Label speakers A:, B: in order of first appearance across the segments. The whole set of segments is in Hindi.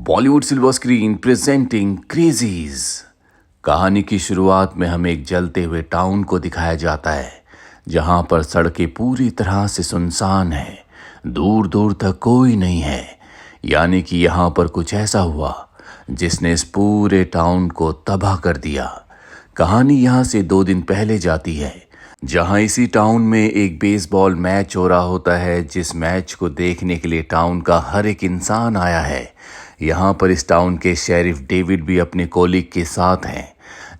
A: Bollywood silver screen presenting crazies. कहानी की शुरुआत में हमें एक जलते हुए टाउन को दिखाया जाता है जहां पर सड़कें पूरी तरह से सुनसान है, दूर दूर तक कोई नहीं है। यानी कि यहां पर कुछ ऐसा हुआ जिसने इस पूरे टाउन को तबाह कर दिया। कहानी यहां से 2 दिन पहले जाती है जहां इसी टाउन में एक बेसबॉल मैच हो रहा होता है, जिस मैच को देखने के लिए टाउन का हर एक इंसान आया है। यहाँ पर इस टाउन के शेरिफ डेविड भी अपने कोलीग के साथ हैं।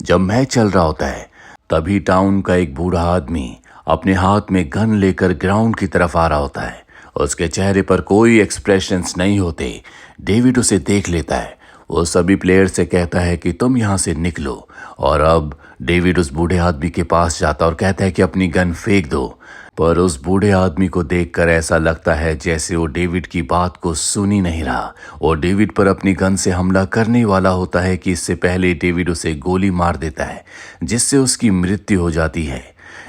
A: जब मैच चल रहा होता है तभी टाउन का एक बूढ़ा आदमी अपने हाथ में गन लेकर ग्राउंड की तरफ आ रहा होता है। उसके चेहरे पर कोई एक्सप्रेशंस नहीं होते। डेविड उसे देख लेता है। वो सभी प्लेयर से कहता है कि तुम यहाँ से निकलो। और अब डेविड उस बूढ़े आदमी के पास जाता और कहता है कि अपनी गन फेंक दो। पर उस बूढ़े आदमी को देखकर ऐसा लगता है जैसे वो डेविड की बात को सुन ही नहीं रहा और डेविड पर अपनी गन से हमला करने वाला होता है कि इससे पहले डेविड उसे गोली मार देता है, जिससे उसकी मृत्यु हो जाती है।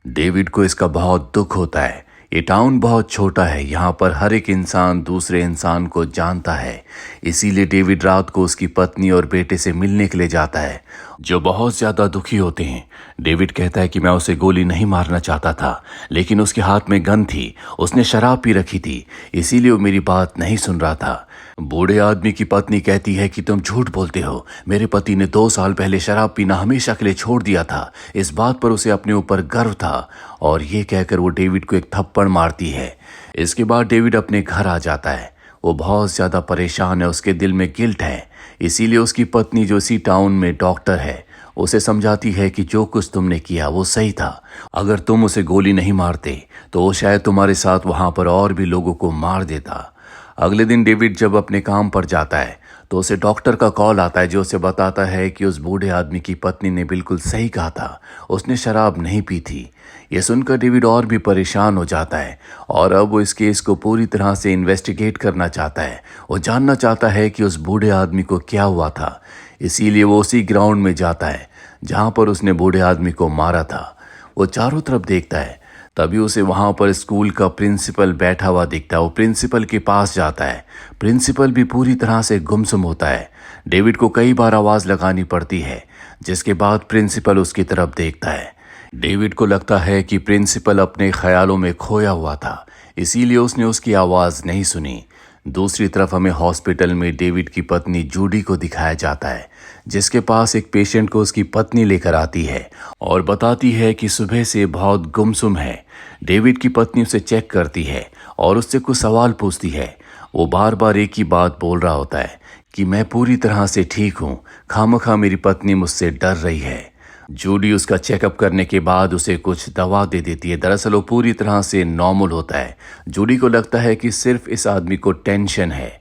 A: डेविड को इसका बहुत दुख होता है। ये टाउन बहुत छोटा है, यहाँ पर हर एक इंसान दूसरे इंसान को जानता है। इसीलिए डेविड रात को उसकी पत्नी और बेटे से मिलने के लिए जाता है, जो बहुत ज्यादा दुखी होते हैं। डेविड कहता है कि मैं उसे गोली नहीं मारना चाहता था, लेकिन उसके हाथ में गन थी, उसने शराब पी रखी थी, इसीलिए वो मेरी बात नहीं सुन रहा था। बूढ़े आदमी की पत्नी कहती है कि तुम झूठ बोलते हो, मेरे पति ने 2 साल पहले शराब पीना हमेशा के लिए छोड़ दिया था। इस बात पर उसे अपने ऊपर गर्व था। और ये कहकर वो डेविड को एक थप्पड़ मारती है। इसके बाद डेविड अपने घर आ जाता है। वो बहुत ज्यादा परेशान है, उसके दिल में गिल्ट है। इसीलिए उसकी पत्नी जो इसी टाउन में डॉक्टर है उसे समझाती है कि जो कुछ तुमने किया वो सही था। अगर तुम उसे गोली नहीं मारते तो वो शायद तुम्हारे साथ वहां पर और भी लोगों को मार देता। अगले दिन डेविड जब अपने काम पर जाता है तो उसे डॉक्टर का कॉल आता है, जो उसे बताता है कि उस बूढ़े आदमी की पत्नी ने बिल्कुल सही कहा था, उसने शराब नहीं पी थी। ये सुनकर डेविड और भी परेशान हो जाता है और अब वो इस केस को पूरी तरह से इन्वेस्टिगेट करना चाहता है। वो जानना चाहता है कि उस बूढ़े आदमी को क्या हुआ था। इसीलिए वो उसी ग्राउंड में जाता है जहां पर उसने बूढ़े आदमी को मारा था। वो चारों तरफ देखता है, तभी उसे वहां पर स्कूल का प्रिंसिपल बैठा हुआ दिखता है। वो प्रिंसिपल के पास जाता है। प्रिंसिपल भी पूरी तरह से गुमसुम होता है। डेविड को कई बार आवाज लगानी पड़ती है, जिसके बाद प्रिंसिपल उसकी तरफ देखता है। डेविड को लगता है कि प्रिंसिपल अपने ख्यालों में खोया हुआ था, इसीलिए उसने उसकी आवाज नहीं सुनी। दूसरी तरफ हमें हॉस्पिटल में डेविड की पत्नी जूडी को दिखाया जाता है, जिसके पास एक पेशेंट को उसकी पत्नी लेकर आती है और बताती है कि सुबह से बहुत गुमसुम है। डेविड की पत्नी उसे चेक करती है और उससे कुछ सवाल पूछती है। वो बार बार एक ही बात बोल रहा होता है कि मैं पूरी तरह से ठीक हूँ, खामखा मेरी पत्नी मुझसे डर रही है। जूडी उसका चेकअप करने के बाद उसे कुछ दवा दे देती है। दरअसल वो पूरी तरह से नॉर्मल होता है। जूडी को लगता है कि सिर्फ इस आदमी को टेंशन है।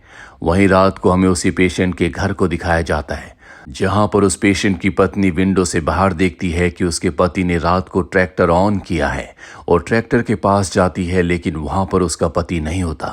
A: वहीं रात को हमें उसी पेशेंट के घर को दिखाया जाता है, जहां पर उस पेशेंट की पत्नी विंडो से बाहर देखती है कि उसके पति ने रात को ट्रैक्टर ऑन किया है और ट्रैक्टर के पास जाती है, लेकिन वहां पर उसका पति नहीं होता।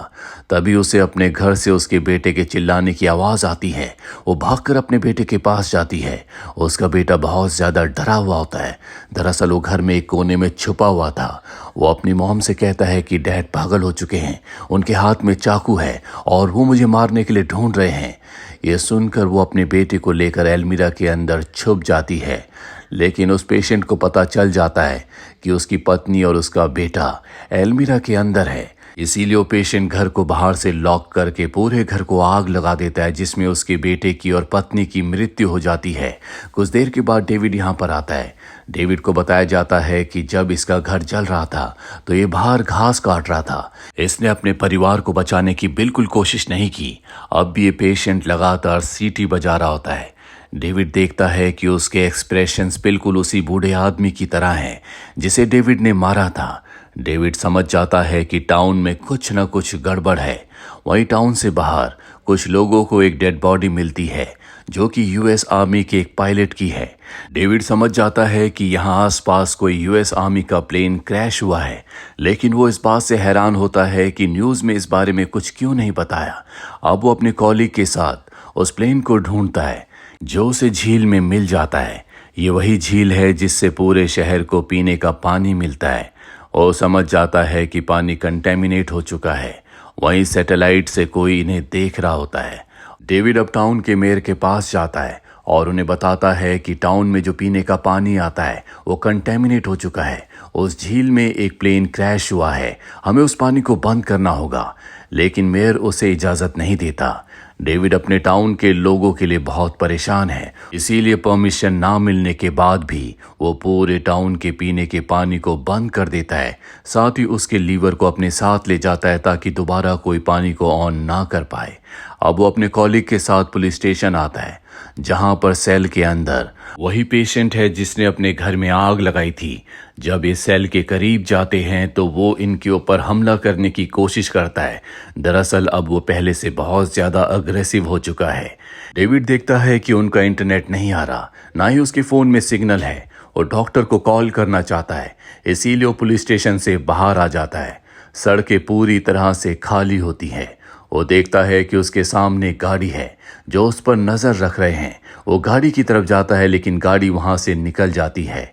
A: तभी उसे अपने घर से उसके बेटे के चिल्लाने की आवाज आती है। वो भागकर अपने बेटे के पास जाती है। उसका बेटा बहुत ज्यादा डरा हुआ होता है। दरअसल वो घर में एक कोने में छुपा हुआ था। वो अपनी मॉम से कहता है कि डैड पागल हो चुके हैं, उनके हाथ में चाकू है और वो मुझे मारने के लिए ढूंढ रहे हैं। ये सुनकर वो अपने बेटे को लेकर अलमीरा के अंदर छुप जाती है, लेकिन उस पेशेंट को पता चल जाता है कि उसकी पत्नी और उसका बेटा अलमीरा के अंदर है। इसीलिए वो पेशेंट घर को बाहर से लॉक करके पूरे घर को आग लगा देता है, जिसमें उसके बेटे की और पत्नी की मृत्यु हो जाती है। कुछ देर के बाद डेविड यहाँ पर आता है। डेविड को बताया जाता है कि जब इसका घर जल रहा था तो ये बाहर घास काट रहा था। इसने अपने परिवार को बचाने की बिल्कुल कोशिश नहीं की। अब भी ये पेशेंट लगातार सीटी बजा रहा होता है। डेविड देखता है कि उसके एक्सप्रेशंस बिल्कुल उसी बूढ़े आदमी की तरह हैं जिसे डेविड ने मारा था। डेविड समझ जाता है कि टाउन में कुछ न कुछ गड़बड़ है। वहीं टाउन से बाहर कुछ लोगों को एक डेड बॉडी मिलती है, जो कि यूएस आर्मी के एक पायलट की है। डेविड समझ जाता है कि यहाँ आसपास कोई यूएस आर्मी का प्लेन क्रैश हुआ है, लेकिन वो इस बात से हैरान होता है कि न्यूज़ में इस बारे में कुछ क्यों नहीं बताया। अब वो अपने कॉलीग के साथ उस प्लेन को ढूंढता है, जो उसे झील में मिल जाता है। ये वही झील है जिससे पूरे शहर को पीने का पानी मिलता है। वो समझ जाता है कि पानी कंटेमिनेट हो चुका है। वहीं सैटेलाइट से कोई इन्हें देख रहा होता है डेविड अब टाउन के मेयर के पास जाता है और उन्हें बताता है कि टाउन में जो पीने का पानी आता है वो कंटेमिनेट हो चुका है। उस झील में एक प्लेन क्रैश हुआ है, हमें उस पानी को बंद करना होगा। लेकिन मेयर उसे इजाज़त नहीं देता। डेविड अपने टाउन के लोगों के लिए बहुत परेशान है, इसीलिए परमिशन ना मिलने के बाद भी वो पूरे टाउन के पीने के पानी को बंद कर देता है। साथ ही उसके लीवर को अपने साथ ले जाता है ताकि दोबारा कोई पानी को ऑन ना कर पाए। अब वो अपने कॉलीग के साथ पुलिस स्टेशन आता है, जहां पर सेल के अंदर वही पेशेंट है जिसने अपने घर में आग लगाई थी। जब ये सेल के करीब जाते हैं तो वो इनके ऊपर हमला करने की कोशिश करता है। दरअसल अब वो पहले से बहुत ज़्यादा अग्रेसिव हो चुका है। डेविड देखता है कि उनका इंटरनेट नहीं आ रहा, ना ही उसके फ़ोन में सिग्नल है। वो डॉक्टर को कॉल करना चाहता है, इसीलिए वो पुलिस स्टेशन से बाहर आ जाता है। सड़कें पूरी तरह से खाली होती हैं। वो देखता है कि उसके सामने एक गाड़ी है जो उस पर नज़र रख रहे हैं। वो गाड़ी की तरफ जाता है लेकिन गाड़ी वहाँ से निकल जाती है।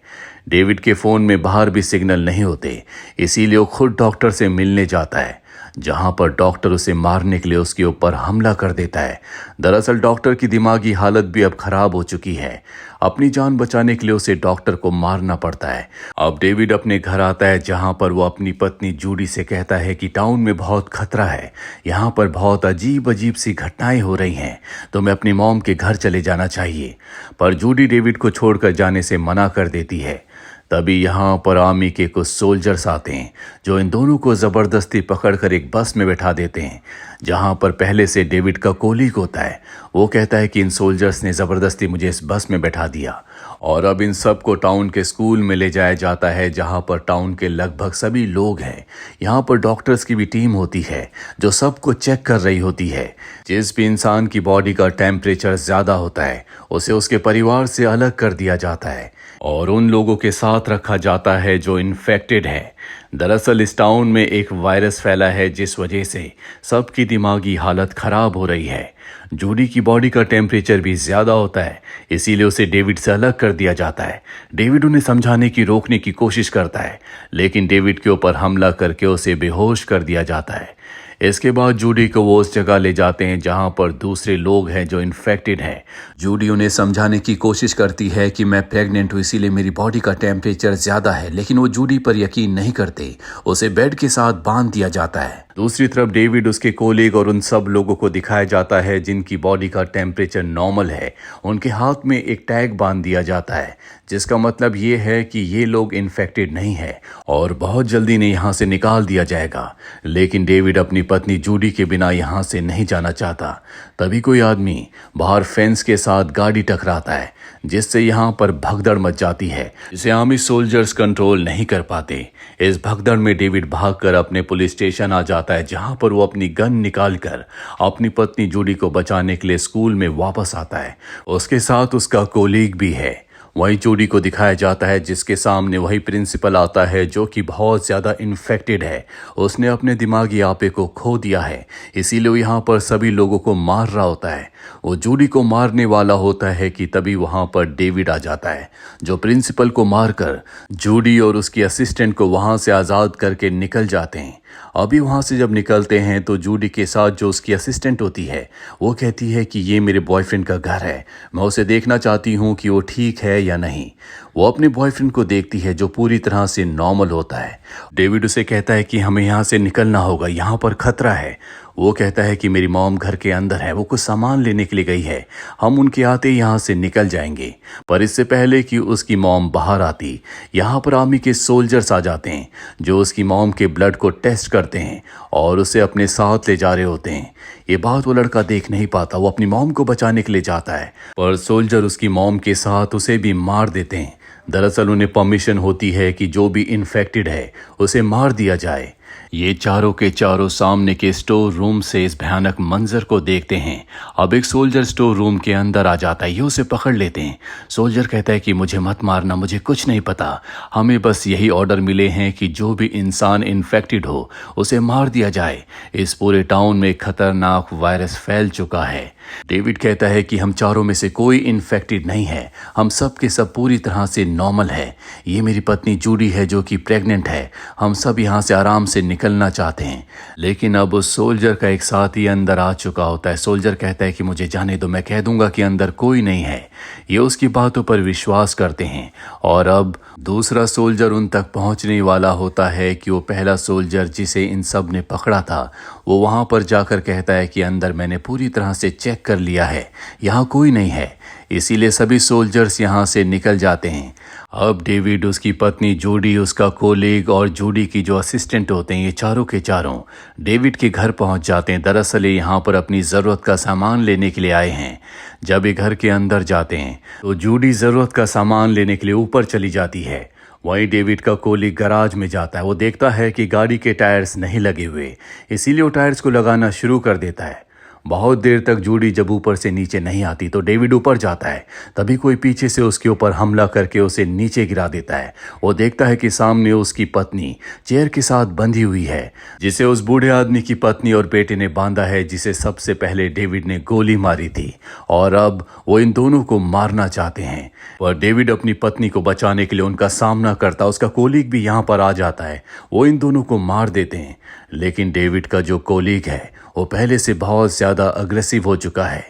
A: डेविड के फ़ोन में बाहर भी सिग्नल नहीं होते, इसीलिए वो खुद डॉक्टर से मिलने जाता है, जहां पर डॉक्टर उसे मारने के लिए उसके ऊपर हमला कर देता है। दरअसल डॉक्टर की दिमागी हालत भी अब खराब हो चुकी है। अपनी जान बचाने के लिए उसे डॉक्टर को मारना पड़ता है। अब डेविड अपने घर आता है, जहां पर वो अपनी पत्नी जूडी से कहता है कि टाउन में बहुत खतरा है, यहाँ पर बहुत अजीब अजीब सी घटनाएं हो रही हैं, तो मैं अपनी मॉम के घर चले जाना चाहिए। पर जूडी डेविड को छोड़कर जाने से मना कर देती है। तभी यहाँ पर आर्मी के कुछ सोल्जर्स आते हैं जो इन दोनों को ज़बरदस्ती पकड़कर एक बस में बैठा देते हैं, जहाँ पर पहले से डेविड का कोलीग होता है। वो कहता है कि इन सोल्जर्स ने ज़बरदस्ती मुझे इस बस में बैठा दिया और अब इन सब को टाउन के स्कूल में ले जाया जाता है, जहाँ पर टाउन के लगभग सभी लोग हैं। यहाँ पर डॉक्टर्स की भी टीम होती है जो सबको चेक कर रही होती है। जिस भी इंसान की बॉडी का टेम्परेचर ज़्यादा होता है उसे उसके परिवार से अलग कर दिया जाता है और उन लोगों के साथ रखा जाता है जो इन्फेक्टेड है। दरअसल इस टाउन में एक वायरस फैला है जिस वजह से सबकी दिमागी हालत खराब हो रही है। जूडी की बॉडी का टेम्परेचर भी ज़्यादा होता है, इसीलिए उसे डेविड से अलग कर दिया जाता है। डेविड उन्हें समझाने की रोकने की कोशिश करता है, लेकिन डेविड के ऊपर हमला करके उसे बेहोश कर दिया जाता है। इसके बाद जूडी को वो उस जगह ले जाते हैं जहां पर दूसरे लोग हैं जो इन्फेक्टेड हैं। जूडी उन्हें समझाने की कोशिश करती है कि मैं प्रेग्नेंट हूँ, इसीलिए मेरी बॉडी का टेम्परेचर ज़्यादा है, लेकिन वो जूडी पर यकीन नहीं करते। उसे बेड के साथ बांध दिया जाता है। दूसरी तरफ डेविड, उसके कोलीग और उन सब लोगों को दिखाया जाता है जिनकी बॉडी का टेम्परेचर नॉर्मल है। उनके हाथ में एक टैग बांध दिया जाता है, जिसका मतलब ये है कि ये लोग इन्फेक्टेड नहीं है और बहुत जल्दी इन्हें यहाँ से निकाल दिया जाएगा। लेकिन डेविड अपनी पत्नी जूडी के बिना यहाँ से नहीं जाना चाहता। तभी कोई आदमी बाहर फेंस के साथ गाड़ी टकराता है, जिससे यहाँ पर भगदड़ मच जाती है, जिसे आर्मी सोल्जर्स कंट्रोल नहीं कर पाते। इस भगदड़ में डेविड भागकर अपने पुलिस स्टेशन आ जाता है, जहाँ पर वो अपनी गन निकालकर अपनी पत्नी जूडी को बचाने के लिए स्कूल में वापस आता है। उसके साथ उसका कोलीग भी है। वहीं जूडी को दिखाया जाता है, जिसके सामने वही प्रिंसिपल आता है जो कि बहुत ज़्यादा इन्फेक्टेड है। उसने अपने दिमागी आपे को खो दिया है, इसीलिए वो यहाँ पर सभी लोगों को मार रहा होता है। वो जूडी को मारने वाला होता है कि तभी वहाँ पर डेविड आ जाता है, जो प्रिंसिपल को मारकर जूडी और उसकी असिस्टेंट को वहाँ से आज़ाद करके निकल जाते हैं। अभी वहाँ से जब निकलते हैं तो जूडी के साथ जो उसकी असिस्टेंट होती है वो कहती है कि ये मेरे बॉयफ्रेंड का घर है, मैं उसे देखना चाहती हूँ कि वो ठीक है या नहीं। वो अपने बॉयफ्रेंड को देखती है जो पूरी तरह से नॉर्मल होता है। डेविड उसे कहता है कि हमें यहाँ से निकलना होगा, यहाँ पर खतरा है। वो कहता है कि मेरी मॉम घर के अंदर है, वो कुछ सामान लेने के लिए गई है, हम उनके आते ही यहाँ से निकल जाएंगे। पर इससे पहले कि उसकी मॉम बाहर आती, यहाँ पर आर्मी के सोल्जर्स आ जाते हैं जो उसकी मॉम के ब्लड को टेस्ट करते हैं और उसे अपने साथ ले जा रहे होते हैं। ये बात वो लड़का देख नहीं पाता, वो अपनी मॉम को बचाने के लिए जाता है, पर सोल्जर उसकी मॉम के साथ उसे भी मार देते हैं। दरअसल उन्हें परमिशन होती है कि जो भी इन्फेक्टेड है उसे मार दिया जाए। ये चारों के चारों सामने के स्टोर रूम से इस भयानक मंजर को देखते हैं। अब एक सोल्जर स्टोर रूम के अंदर आ जाता है, ये उसे पकड़ लेते हैं। सोल्जर कहता है कि मुझे मत मारना, मुझे कुछ नहीं पता, हमें बस यही ऑर्डर मिले हैं कि जो भी इंसान इन्फेक्टेड हो उसे मार दिया जाए। इस पूरे टाउन में एक खतरनाक वायरस फैल चुका है। डेविड कहता है कि हम चारों में से कोई इन्फेक्टेड नहीं है, हम सब के सब पूरी तरह से नॉर्मल है। ये मेरी पत्नी जूडी है जो कि प्रेग्नेंट है, हम सब यहाँ से आराम से निकलना चाहते हैं, लेकिन अब उस सोल्जर का एक साथी अंदर आ चुका होता है। सोल्जर कहता है कि मुझे जाने दो, मैं कह दूंगा कि अंदर कोई नहीं है। ये उसकी बातों पर विश्वास करते हैं और अब दूसरा सोल्जर उन तक पहुंचने वाला होता है कि वो पहला सोल्जर जिसे इन सब ने पकड़ा था वो वहां पर जाकर कहता है कि अंदर मैंने पूरी तरह से चेक कर लिया है, यहाँ कोई नहीं है। इसीलिए सभी सोल्जर्स यहाँ से निकल जाते हैं। अब डेविड, उसकी पत्नी जूडी, उसका कोलीग और जूडी की जो असिस्टेंट होते हैं, ये चारों के चारों डेविड के घर पहुंच जाते हैं। दरअसल ये यहाँ पर अपनी ज़रूरत का सामान लेने के लिए आए हैं। जब ये घर के अंदर जाते हैं तो जूडी ज़रूरत का सामान लेने के लिए ऊपर चली जाती है। वहीं डेविड का कोलीग गराज में जाता है। वो देखता है कि गाड़ी के टायर्स नहीं लगे हुए, इसीलिए वो टायर्स को लगाना शुरू कर देता है। बहुत देर तक जूडी जब ऊपर से नीचे नहीं आती तो डेविड ऊपर जाता है। तभी कोई पीछे से उसके ऊपर हमला करके उसे नीचे गिरा देता है। वो देखता है कि सामने उसकी पत्नी चेयर के साथ बंधी हुई है, जिसे उस बूढ़े आदमी की पत्नी और बेटे ने बांधा है, जिसे सबसे पहले डेविड ने गोली मारी थी और अब वो इन दोनों को मारना चाहते हैं। पर डेविड अपनी पत्नी को बचाने के लिए उनका सामना करता है। उसका कोलीग भी यहाँ पर आ जाता है। वो इन दोनों को मार देते हैं, लेकिन डेविड का जो कोलीग है वो पहले से बहुत ज़्यादा अग्रेसिव हो चुका है।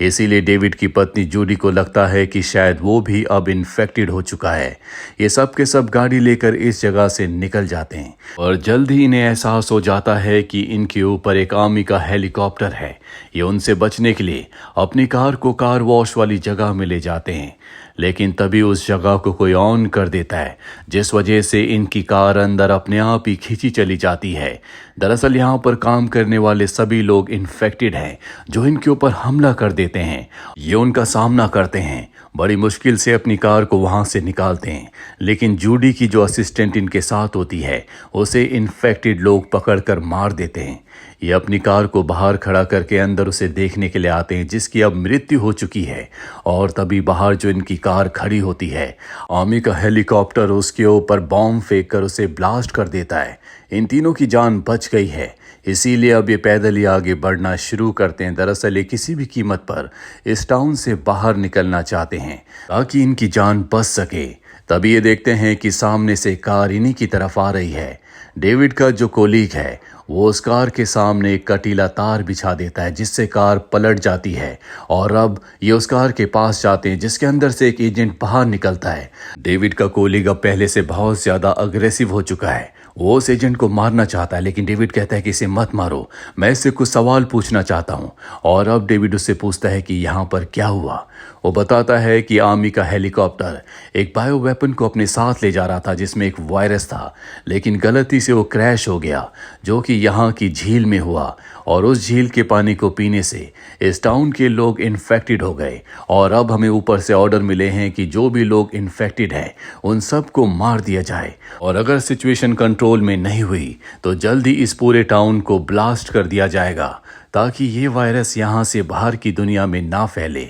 A: इसीलिए डेविड की पत्नी जूडी को लगता है कि शायद वो भी अब इन्फेक्टेड हो चुका है। ये सब के सब गाड़ी लेकर इस जगह से निकल जाते हैं और जल्द ही इन्हें एहसास हो जाता है कि इनके ऊपर एक आर्मी का हेलीकॉप्टर है। ये उनसे बचने के लिए अपनी कार को कार वॉश वाली जगह में ले जाते हैं, लेकिन तभी उस जगह को कोई ऑन कर देता है, जिस वजह से इनकी कार अंदर अपने आप ही खींची चली जाती है। दरअसल यहाँ पर काम करने वाले सभी लोग इन्फेक्टेड हैं जो इनके ऊपर हमला कर देते हैं। ये उनका सामना करते हैं, बड़ी मुश्किल से अपनी कार को वहाँ से निकालते हैं, लेकिन जूडी की जो असिस्टेंट इनके साथ होती है उसे इन्फेक्टेड लोग पकड़कर मार देते हैं। ये अपनी कार को बाहर खड़ा करके अंदर उसे देखने के लिए आते हैं, जिसकी अब मृत्यु हो चुकी है। और तभी बाहर जो इनकी कार खड़ी होती है, आर्मी का हेलीकॉप्टर उसके ऊपर बॉम्ब फेंक कर उसे ब्लास्ट कर देता है। इन तीनों की जान बच गई है, इसीलिए अब ये पैदल ही आगे बढ़ना शुरू करते हैं। दरअसल ये किसी भी कीमत पर इस टाउन से बाहर निकलना चाहते हैं ताकि इनकी जान बच सके। तभी ये देखते हैं कि सामने से कार इन्हीं की तरफ आ रही है। डेविड का जो कोलीग है वो उस कार के सामने एक कटीला तार बिछा देता है, जिससे कार पलट जाती है और अब ये उस कार के पास जाते हैं, जिसके अंदर से एक एजेंट बाहर निकलता है। डेविड का कोलीग अब पहले से बहुत ज़्यादा अग्रेसिव हो चुका है। वो उस एजेंट को मारना चाहता है, लेकिन डेविड कहता है कि इसे मत मारो, मैं इससे कुछ सवाल पूछना चाहता हूँ। और अब डेविड उससे पूछता है कि यहाँ पर क्या हुआ। वो बताता है कि आर्मी का हेलीकॉप्टर एक बायो वेपन को अपने साथ ले जा रहा था, जिसमें एक वायरस था, लेकिन गलती से वो क्रैश हो गया, जो कि यहाँ की झील में हुआ। और उस झील के पानी को पीने से इस टाउन के लोग इन्फेक्टेड हो गए। और अब हमें ऊपर से ऑर्डर मिले हैं कि जो भी लोग इन्फेक्टेड हैं उन सबको मार दिया जाए, और अगर सिचुएशन कंट्रोल में नहीं हुई तो जल्दी इस पूरे टाउन को ब्लास्ट कर दिया जाएगा, ताकि ये वायरस यहाँ से बाहर की दुनिया में ना फैले।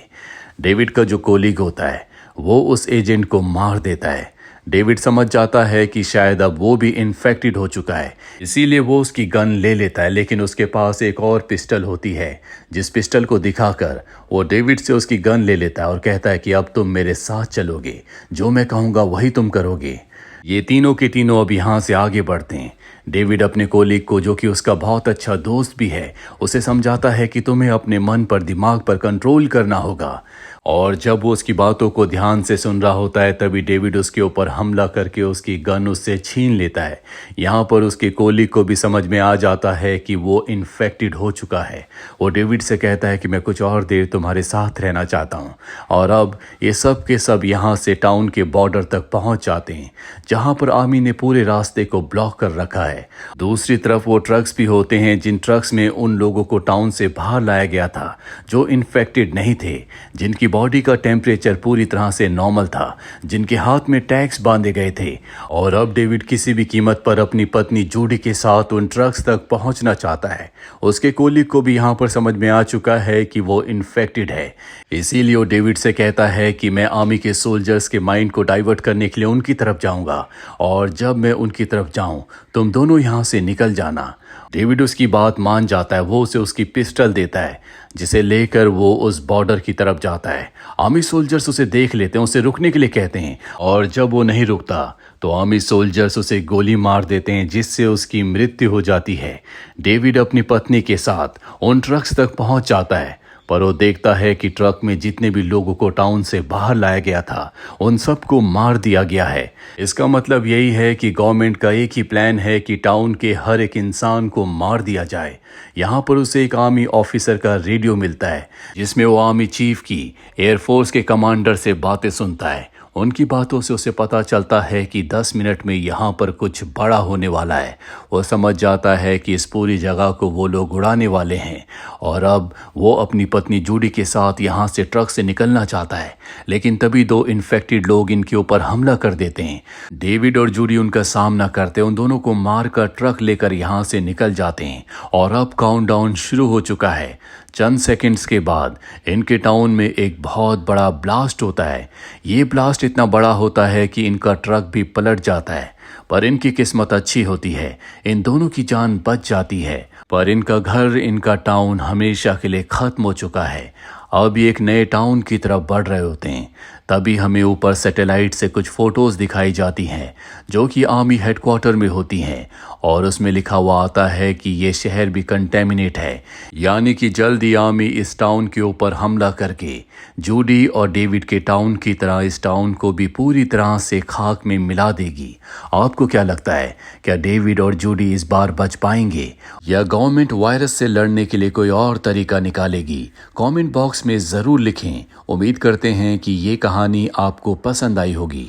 A: डेविड का जो कोलीग होता है वो उस एजेंट को मार देता है। डेविड समझ जाता है कि शायद अब वो भी इन्फेक्टेड हो चुका है, इसीलिए वो उसकी गन ले लेता है, लेकिन उसके पास एक और पिस्टल होती है, जिस पिस्टल को दिखाकर वो डेविड से उसकी गन ले लेता है और कहता है कि अब तुम मेरे साथ चलोगे, जो मैं कहूँगा वही तुम करोगे। ये तीनों के तीनों अब यहाँ से आगे बढ़ते हैं। डेविड अपने कोलीग को, जो कि उसका बहुत अच्छा दोस्त भी है, उसे समझाता है कि तुम्हें अपने मन पर, दिमाग पर कंट्रोल करना होगा। और जब वो उसकी बातों को ध्यान से सुन रहा होता है तभी डेविड उसके ऊपर हमला करके उसकी गन उससे छीन लेता है। यहाँ पर उसके कोलीग को भी समझ में आ जाता है कि वो इन्फेक्टेड हो चुका है। वो डेविड से कहता है कि मैं कुछ और देर तुम्हारे साथ रहना चाहता हूँ। और अब ये सब के सब यहाँ से टाउन के बॉर्डर तक पहुँच जाते हैं, जहाँ पर आर्मी ने पूरे रास्ते को ब्लॉक कर रखा है। दूसरी तरफ वो ट्रक्स भी होते हैं, जिन ट्रक्स में उन लोगों को टाउन से बाहर लाया गया था जो इन्फेक्टेड नहीं थे, जिनकी बॉडी का टेम्परेचर पूरी तरह से नॉर्मल था, जिनके हाथ में टैग्स बांधे गए थे। और अब डेविड किसी भी कीमत पर अपनी पत्नी जूडी के साथ उन ट्रक्स तक पहुंचना चाहता है। उसके कोलीग को भी यहाँ पर समझ में आ चुका है कि वो इन्फेक्टेड है, इसीलिए वो डेविड से कहता है कि मैं आर्मी के सोल्जर्स के माइंड को डाइवर्ट करने के लिए उनकी तरफ जाऊंगा, और जब मैं उनकी तरफ जाऊं तुम दोनों यहाँ से निकल जाना। डेविड उसकी बात मान जाता है। वो उसे उसकी पिस्टल देता है, जिसे लेकर वो उस बॉर्डर की तरफ जाता है। आर्मी सोल्जर्स उसे देख लेते हैं, उसे रुकने के लिए कहते हैं और जब वो नहीं रुकता तो आर्मी सोल्जर्स उसे गोली मार देते हैं, जिससे उसकी मृत्यु हो जाती है। डेविड अपनी पत्नी के साथ उन ट्रक्स तक पहुंच जाता है, पर वो देखता है कि ट्रक में जितने भी लोगों को टाउन से बाहर लाया गया था उन सबको मार दिया गया है। इसका मतलब यही है कि गवर्नमेंट का एक ही प्लान है कि टाउन के हर एक इंसान को मार दिया जाए। यहाँ पर उसे एक आर्मी ऑफिसर का रेडियो मिलता है, जिसमें वो आर्मी चीफ की एयरफोर्स के कमांडर से बातें सुनता है। उनकी बातों से उसे पता चलता है कि 10 मिनट में यहाँ पर कुछ बड़ा होने वाला है। वो समझ जाता है कि इस पूरी जगह को वो लोग उड़ाने वाले हैं और अब वो अपनी पत्नी जूडी के साथ यहाँ से ट्रक से निकलना चाहता है, लेकिन तभी 2 इन्फेक्टेड लोग इनके ऊपर हमला कर देते हैं। डेविड और जूडी उनका सामना करते हैं, उन दोनों को मारकर ट्रक लेकर यहाँ से निकल जाते हैं और अब काउंटडाउन शुरू हो चुका है। चंद सेकंड्स के बाद इनके टाउन में एक बहुत बड़ा ब्लास्ट होता है। ये ब्लास्ट इतना बड़ा होता है कि इनका ट्रक भी पलट जाता है, पर इनकी किस्मत अच्छी होती है, इन दोनों की जान बच जाती है। पर इनका घर, इनका टाउन हमेशा के लिए खत्म हो चुका है। अब ये एक नए टाउन की तरफ बढ़ रहे होते हैं, तभी हमें ऊपर सैटेलाइट से कुछ फोटोज दिखाई जाती हैं जो कि आर्मी हेडक्वार्टर में होती हैं और उसमें लिखा हुआ आता है कि ये शहर भी कंटेमिनेट है, यानी कि जल्द ही आर्मी इस टाउन के ऊपर हमला करके जूडी और डेविड के टाउन की तरह इस टाउन को भी पूरी तरह से खाक में मिला देगी। आपको क्या लगता है, क्या डेविड और जूडी इस बार बच पाएंगे या गवर्नमेंट वायरस से लड़ने के लिए कोई और तरीका निकालेगी? कमेंट बॉक्स में ज़रूर लिखें। उम्मीद करते हैं कि ये कहानी आपको पसंद आई होगी।